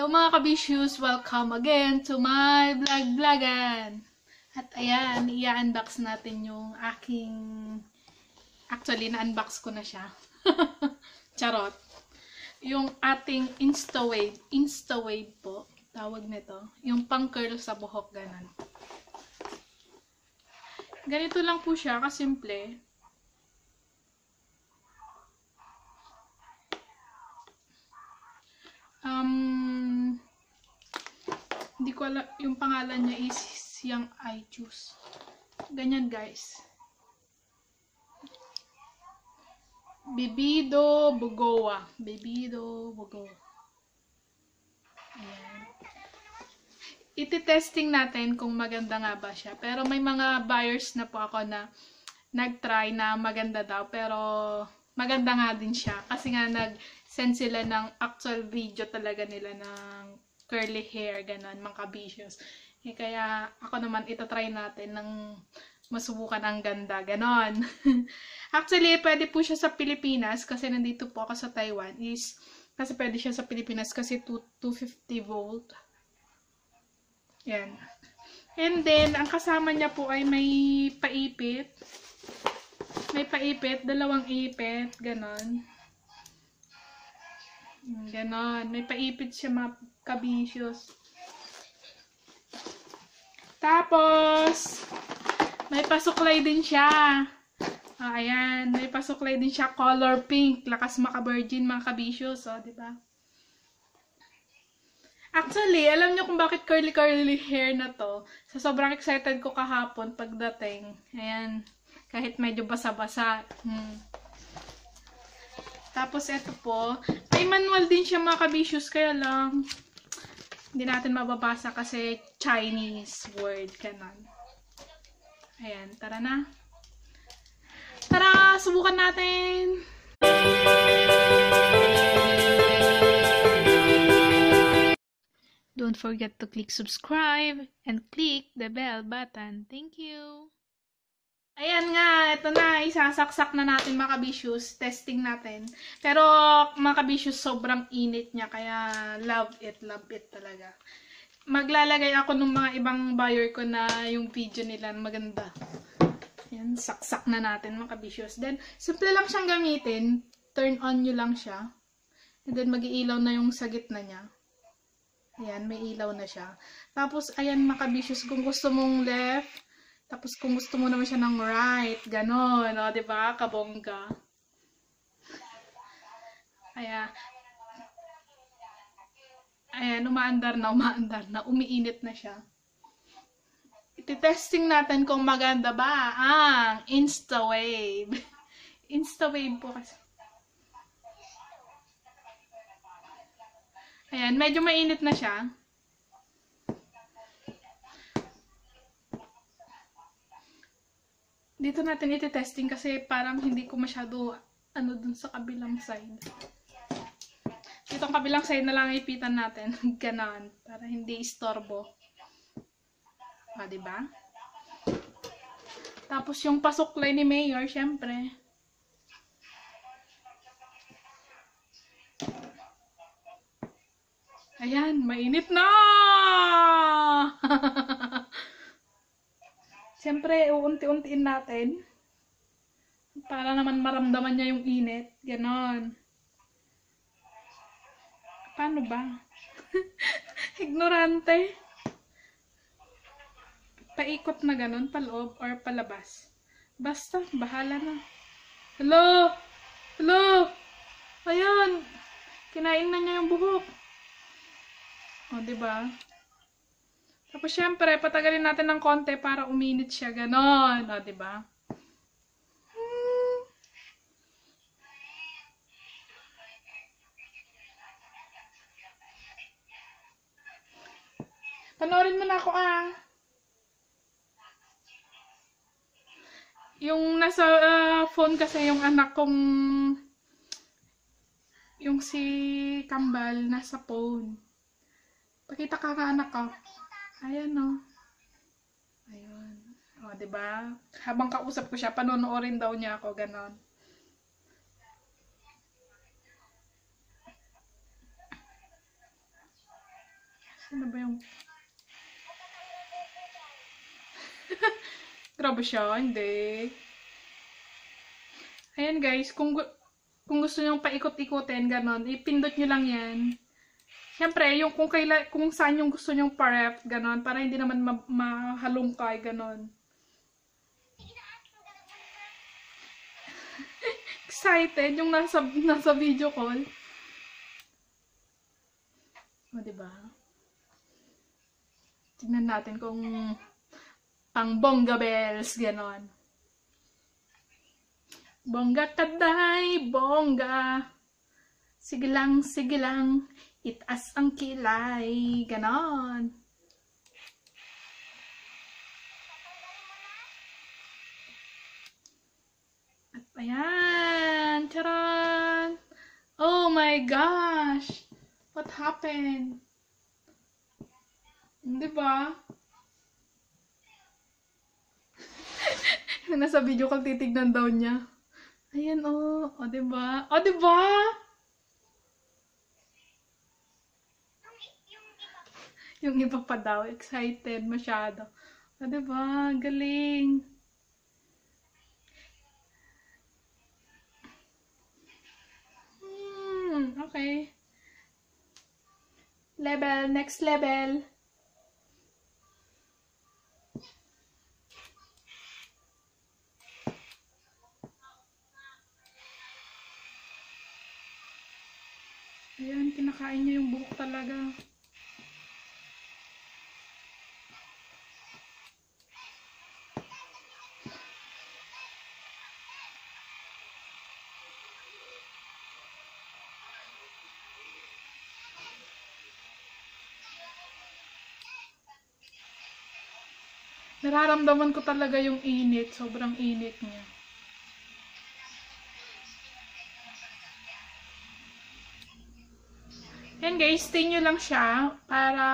Hello mga kabisyoos! Welcome again to my vlogan! At ayan, i-unbox natin yung aking... Actually, na-unbox ko na siya. Charot! Yung ating Instawave. Instawave po. Tawag nito. Yung pang-curl sa buhok, ganun. Ganito lang po siya, kasimple. Hindi ko alam, yung pangalan niya is Young Eye Juice. Ganyan guys. Bebido Bugoa. Bebido Bugoa. Ayan. Iti-testing natin kung maganda nga ba siya. Pero may mga buyers na po ako na nag-try na maganda daw. Pero maganda nga din siya. Kasi nga nag-send sila ng actual video talaga nila ng curly hair, ganon, mga kabisyoos. Eh, kaya ako naman itatry natin ng masubukan ang ganda, ganon. Actually, pwede po siya sa Pilipinas kasi nandito po ako sa Taiwan. Kasi pwede siya sa Pilipinas kasi 250 volt. Yan. And then, ang kasama niya po ay may paipit. May paipit, dalawang ipit, ganon. Ganon. May paipit siya mga kabisyoos. Tapos, may pasuklay din siya. Oh, ayan. May pasuklay din siya. Color pink. Lakas maka-virgin mga kabisyoos. Oh, diba? Actually, alam niyo kung bakit curly-curly hair na to. So, sobrang excited ko kahapon pagdating. Ayan. Kahit medyo basa-basa. Tapos, eto po. May manual din siya mga kabisyoos. Kaya lang, hindi natin mababasa kasi Chinese word. Ganon. Ayan. Tara na. Tara! Subukan natin! Don't forget to click subscribe and click the bell button. Thank you! Ayan nga, ito na, isasaksak na natin mga kabisyoos, testing natin. Pero mga kabisyoos, sobrang init niya, kaya love it talaga. Maglalagay ako ng mga ibang buyer ko na yung video nila maganda. Ayan, saksak na natin mga kabisyoos. Then, simple lang siyang gamitin, turn on nyo lang siya. And then, mag-iilaw na yung sa gitna niya. Ayan, may ilaw na siya. Tapos, ayan mga kabisyoos, kung gusto mong left, tapos kung gusto mo naman siya ng right, ganon, o, diba? Kabongga. Ayan, umaandar na, umiinit na siya. Iti-testing natin kung maganda ba ang Instawave. Instawave po kasi. Ayan, medyo mainit na siya. Dito natin iti-testing kasi parang hindi ko masyado dun sa kabilang side. Dito ang kabilang side na lang ipitan natin. Ganon. Para hindi istorbo. O, diba? Tapos yung pasuklay ni Mayor, syempre. Ayan, mainit na! Siyempre, uunti-untiin natin. Para naman maramdaman niya yung init. Ganon. Paano ba? Ignorante. Paikot na ganon, paloob or palabas. Basta, bahala na. Hello! Hello! Ayan! Kinain na niya yung buhok. O, diba? Tapos, syempre, patagalin natin ng konti para uminit siya. Ganon. O, diba? Panoorin mo na ako, Yung nasa phone kasi yung anak kong, yung si Kambal, nasa phone. Pakita ka anak ko. Ayan, o. Ayun. O, diba? Habang kausap ko siya, panonoorin daw niya ako, ganon. Ano ba yung... Grabe siya, hindi. Ayan guys, kung gusto nyo paikot-ikutin, ganon, ipindot nyo lang yan. Siyempre, yung kung saan yung gusto nyong paref, ganon, para hindi naman mahalungkay, ganon. Excited yung nasa video call. O, diba? Tignan natin kung pang bongga bells, ganon. Bongga kaday, bongga. Sige lang, itaas ang kilay, ganon. At ayan, charan! Oh my gosh! What happened? Diba? Nasa video call titignan daw niya. Ayan, oh. O, diba? O, diba? Yung iba pa daw. Excited masyado. O, diba? Galing. Okay. Next level. Ayan, kinakain niya yung buhok talaga. Nararamdaman ko talaga yung init. Sobrang init niya. Yan guys, stay nyo lang siya para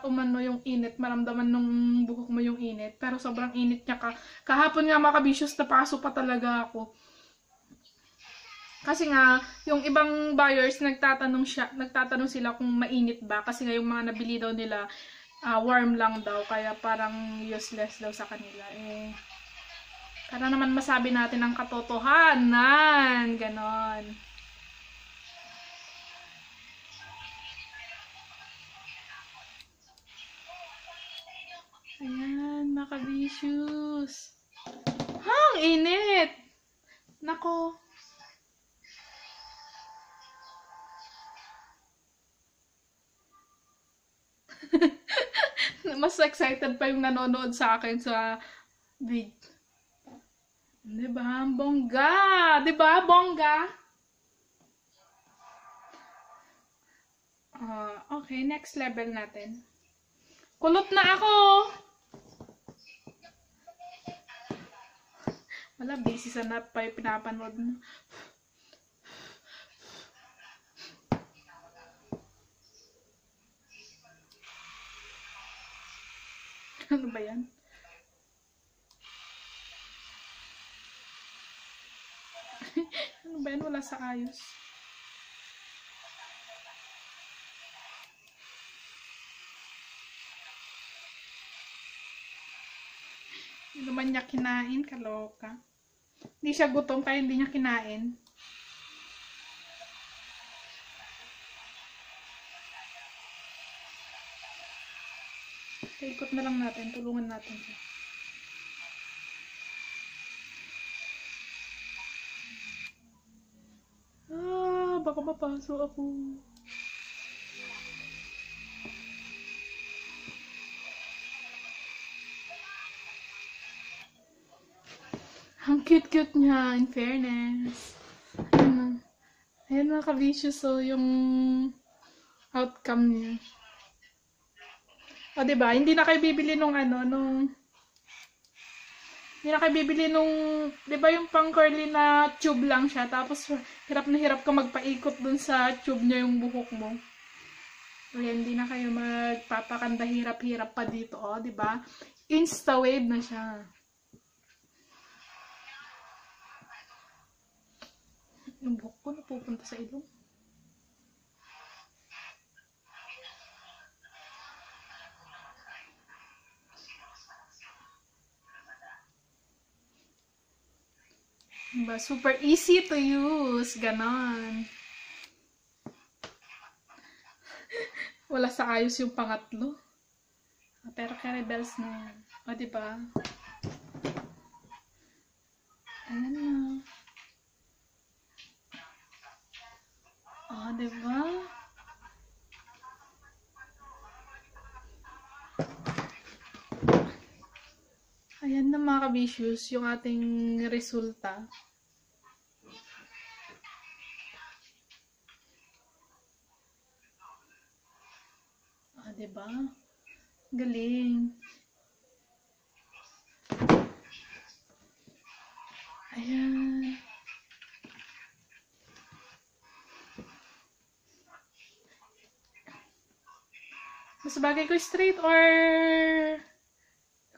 umano yung init. Maramdaman nung buhok mo yung init. Pero sobrang init niya kahapon nga mga kabisyo's napaso pa talaga ako. Kasi nga, yung ibang buyers nagtatanong sila kung mainit ba. Kasi nga yung mga nabili daw nila warm lang daw. Kaya parang useless daw sa kanila. Para naman masabi natin ang katotohanan. Ganon. Ayan, mga kabisyo's. Ang init! Nako. Mas excited pa yung nanonood sa akin sa video. Diba? Bongga! Diba? Bongga! Okay, next level natin. Kulot na ako! Wala, busy sa pinapanood mo. Ano ba yan? Ano ba yan? Wala sa ayos. Hindi naman niya kinain, kaloka. Hindi siya gutom kaya hindi niya kinain. Ikot na lang natin, tulungan natin siya. Baka mapaso ako. Ang cute-cute niya, in fairness. Ayan mga kabisyo, so yung outcome niya. O, diba? Hindi na kayo bibili nung hindi na kayo bibili nung, diba yung pang curly na tube lang siya, tapos hirap na hirap ka magpaikot dun sa tube niya yung buhok mo. Ayan, hindi na kayo magpapakanda hirap-hirap pa dito, o, diba? Insta-wave na siya. Yung buhok ko napupunta sa ilong. Diba? Super easy to use. Ganon. Wala sa ayos yung pangatlo. Pero carry bells na yan. O, diba? Ayan na. O, diba? Ayan na mga kabisyo's, yung ating resulta. Ah, diba? Galing. Ayan. Mas bagay ko straight or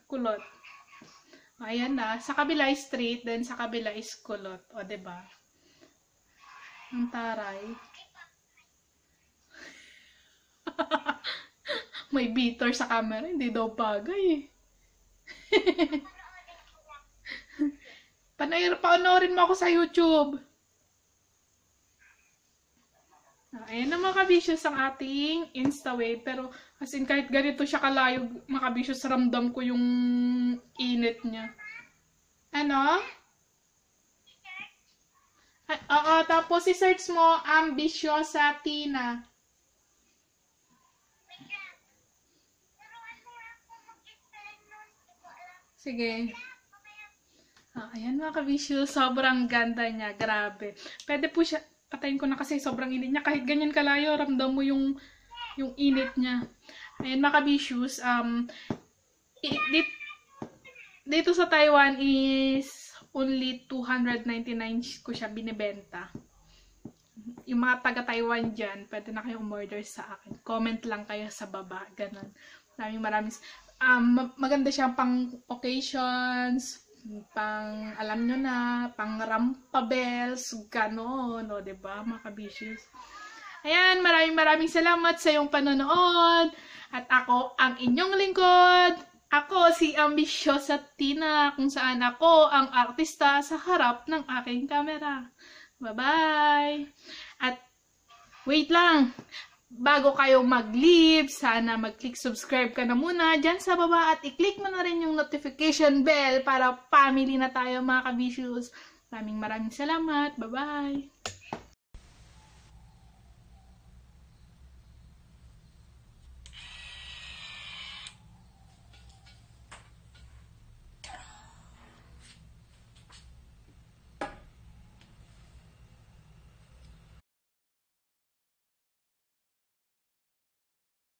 kulot? Ayan na. Sa kabila is straight, then sa kabila is kulot. O, diba? Ang taray. May beater sa camera. Hindi daw bagay. Panoorin mo ako sa YouTube. Ayan na mga kabisyo's ang ating InstaWave. Pero as in kahit ganito siya kalayo mga kabisyo's, ramdam ko yung init niya. Ano? Oo, tapos i-search mo Ambisyosa Tina. Sige. Ayan mga kabisyo's, sobrang ganda niya. Grabe. Pwede po siya, patayin ko na kasi sobrang init niya. Kahit ganyan kalayo, ramdam mo yung init niya. Ayan mga kabisyo's, dito sa Taiwan is only 299 ko siya binibenta. Yung mga taga-Taiwan dyan, pwede na kayong umorder sa akin. Comment lang kayo sa baba. Ganon. Maraming maganda siya pang occasions, pang alam nyo na, pang rampa bells, ganon. O, diba mga kabisyo's? Ayan, maraming salamat sa iyong panonood. At ako ang inyong lingkod. Ako si Ambisyosa Tina, kung saan ako ang artista sa harap ng aking camera. Bye-bye! At wait lang, bago kayo mag-leave, sana mag-click subscribe ka na muna dyan sa baba at i-click mo na rin yung notification bell para family na tayo mga kabisyo's. Maraming salamat. Bye-bye!